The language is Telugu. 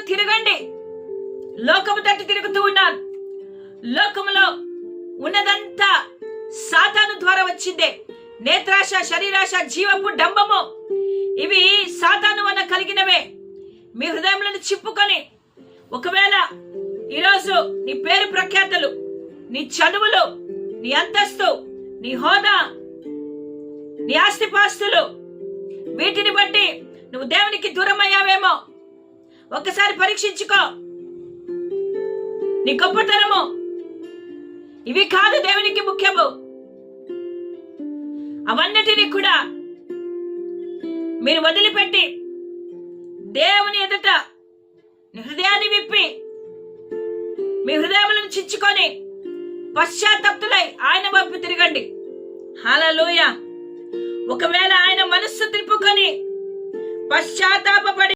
తిరగండి. లోకము తట్టు తిరుగుతూ ఉన్నాను. లోకములో ఉన్నదంతా సాతాను ద్వారా వచ్చిందే. నేత్రాశ, శరీరాశ, జీవపు డంబము, ఇవి సాతాను వల్ల కలిగినవే. మీ హృదయంలో చిప్పుకొని, ఒకవేళ ఈరోజు నీ పేరు ప్రఖ్యాతలు, నీ చదువులు, నీ అంతస్తు, నీ హోదా, నీ ఆస్తిపాస్తులు, వీటిని బట్టి నువ్వు దేవునికి దూరం అయ్యావేమో ఒక్కసారి పరీక్షించుకో. నీ గొప్పతనము ఇవి కాదు దేవునికి ముఖ్యము. అవన్నిటినీ కూడా మీరు వదిలిపెట్టి దేవుని ఎదుట నీ హృదయాన్ని విప్పి, మీ హృదయములను చించుకొని పశ్చాత్తప్తులై ఆయన వైపు తిరగండి. హల్లెలూయా. ఒకవేళ ఆయన మనస్సు తిప్పుకొని పశ్చాత్తాపపడి